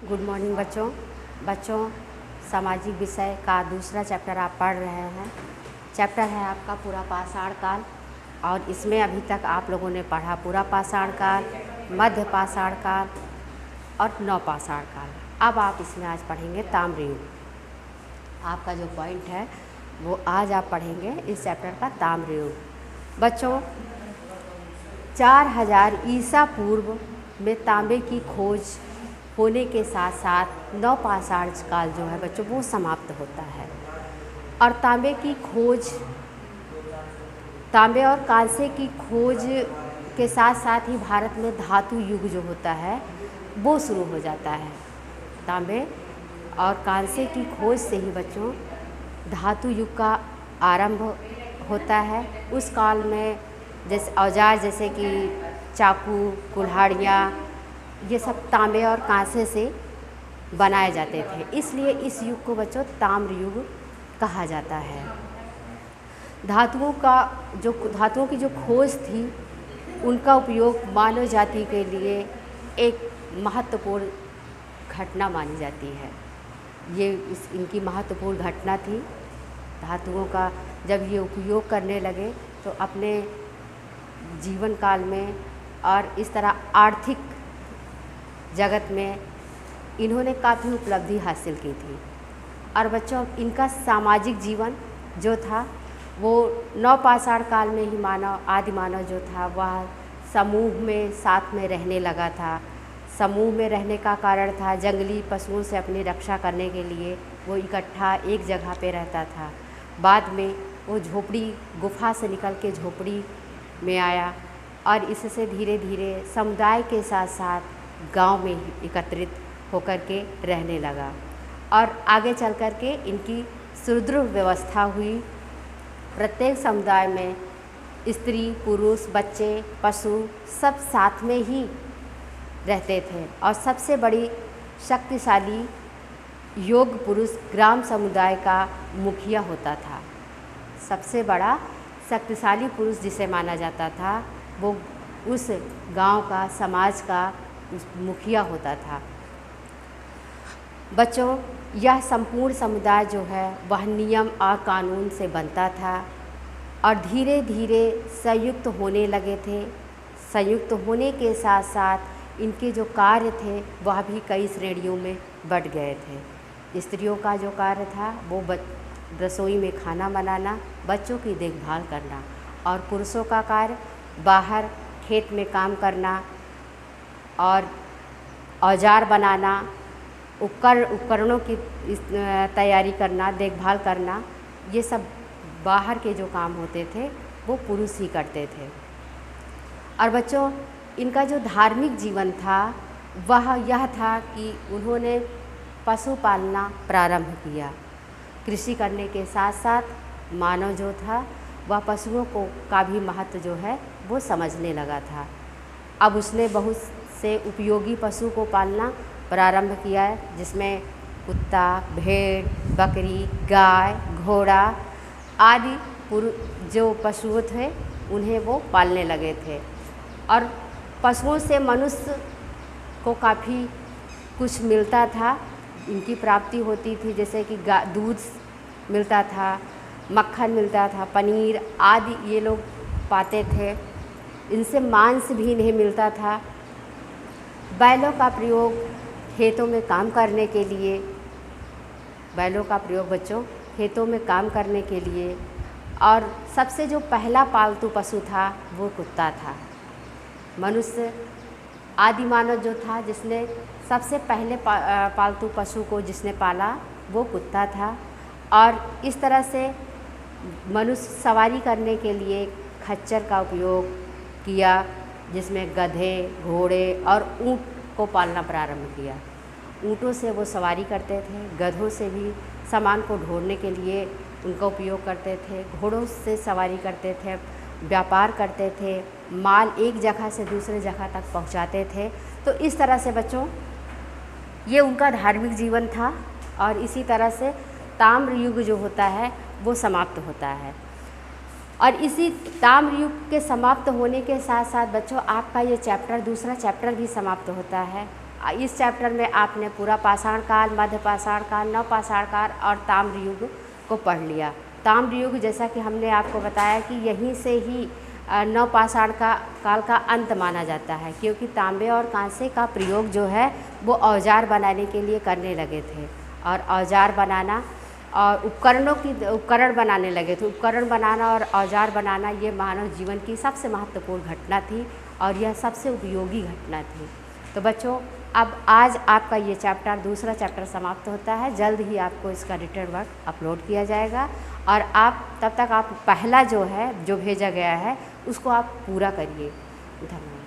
Good morning बच्चों सामाजिक विषय का दूसरा चैप्टर आप पढ़ रहे हैं। चैप्टर है आपका पूरा पाषाण काल, और इसमें अभी तक आप लोगों ने पढ़ा पूरा पाषाण काल, मध्य पाषाण काल और नवपाषाण काल। अब आप इसमें आज पढ़ेंगे ताम्रयुग। आपका जो पॉइंट है वो आज आप पढ़ेंगे इस चैप्टर का ताम्रयुग। बच्चों 4000 ईसा पूर्व में तांबे की खोज होने के साथ साथ नवपाषाण काल जो है बच्चों वो समाप्त होता है। और तांबे और कांसे की खोज के साथ साथ ही भारत में धातु युग जो होता है वो शुरू हो जाता है। तांबे और कांसे की खोज से ही बच्चों धातु युग का आरंभ होता है। उस काल में जैसे औजार जैसे कि चाकू, कुल्हाड़ियाँ, ये सब तांबे और कांसे से बनाए जाते थे, इसलिए इस युग को बच्चों ताम्र युग कहा जाता है। धातुओं की जो खोज थी उनका उपयोग मानव जाति के लिए एक महत्वपूर्ण घटना मानी जाती है। इनकी महत्वपूर्ण घटना थी। धातुओं का जब ये उपयोग करने लगे तो अपने जीवन काल में और इस तरह आर्थिक जगत में इन्होंने काफ़ी उपलब्धि हासिल की थी। और बच्चों इनका सामाजिक जीवन जो था वो नवपाषाण काल में ही आदि मानव जो था वह समूह में साथ में रहने लगा था। समूह में रहने का कारण था जंगली पशुओं से अपनी रक्षा करने के लिए वो इकट्ठा एक जगह पे रहता था। बाद में वो गुफा से निकल के झोपड़ी में आया और इससे धीरे धीरे समुदाय के साथ साथ गांव में एकत्रित होकर के रहने लगा। और आगे चल कर के इनकी सुदृढ़ व्यवस्था हुई। प्रत्येक समुदाय में स्त्री, पुरुष, बच्चे, पशु सब साथ में ही रहते थे। और सबसे बड़ी शक्तिशाली योग पुरुष ग्राम समुदाय का मुखिया होता था। सबसे बड़ा शक्तिशाली पुरुष जिसे माना जाता था वो उस गांव का, समाज का मुखिया होता था। बच्चों यह संपूर्ण समुदाय जो है वह नियम और कानून से बनता था और धीरे धीरे संयुक्त होने लगे थे। संयुक्त होने के साथ साथ इनके जो कार्य थे वह भी कई श्रेणियों में बँट गए थे। स्त्रियों का जो कार्य था वो रसोई में खाना बनाना, बच्चों की देखभाल करना, और पुरुषों का कार्य बाहर खेत में काम करना और औजार बनाना, उपकरणों की तैयारी करना, देखभाल करना, ये सब बाहर के जो काम होते थे वो पुरुष ही करते थे। और बच्चों इनका जो धार्मिक जीवन था वह यह था कि उन्होंने पशु पालना प्रारंभ किया। कृषि करने के साथ साथ मानव जो था वह पशुओं का भी महत्व जो है वो समझने लगा था। अब उसने बहुत से उपयोगी पशु को पालना प्रारंभ किया है, जिसमें कुत्ता, भेड़, बकरी, गाय, घोड़ा आदि जो पशु थे उन्हें वो पालने लगे थे। और पशुओं से मनुष्य को काफ़ी कुछ मिलता था, इनकी प्राप्ति होती थी, जैसे कि दूध मिलता था, मक्खन मिलता था, पनीर आदि ये लोग पाते थे। इनसे मांस भी इन्हें मिलता था। बैलों का प्रयोग खेतों में काम करने के लिए, बच्चों खेतों में काम करने के लिए। और सबसे जो पहला पालतू पशु था वो कुत्ता था। मनुष्य आदि मानव जो था जिसने सबसे पहले पालतू पशु को जिसने पाला वो कुत्ता था। और इस तरह से मनुष्य सवारी करने के लिए खच्चर का उपयोग किया, जिसमें गधे, घोड़े और ऊँट को पालना प्रारंभ किया। ऊँटों से वो सवारी करते थे, गधों से भी सामान को ढोने के लिए उनका उपयोग करते थे, घोड़ों से सवारी करते थे, व्यापार करते थे, माल एक जगह से दूसरे जगह तक पहुंचाते थे। तो इस तरह से बच्चों ये उनका धार्मिक जीवन था। और इसी तरह से ताम्र युग जो होता है वो समाप्त होता है। और इसी ताम्र युग के समाप्त होने के साथ साथ बच्चों आपका ये दूसरा चैप्टर भी समाप्त होता है। इस चैप्टर में आपने पूरा पाषाण काल, मध्य पाषाण काल, नवपाषाण काल और ताम्र युग को पढ़ लिया। ताम्र युग जैसा कि हमने आपको बताया कि यहीं से ही नवपाषाण काल का अंत माना जाता है, क्योंकि तांबे और कांसे का प्रयोग जो है वो औजार बनाने के लिए करने लगे थे, और औजार बनाना और उपकरण बनाने लगे थे। उपकरण बनाना और औजार बनाना ये मानव जीवन की सबसे महत्वपूर्ण घटना थी और यह सबसे उपयोगी घटना थी। तो बच्चों, अब आज आपका ये चैप्टर, दूसरा चैप्टर समाप्त होता है। जल्द ही आपको इसका रिटर्न वर्क अपलोड किया जाएगा और आप तब तक आप पहला जो है, जो भेजा गया है, उसको आप पूरा करिए। धन्यवाद।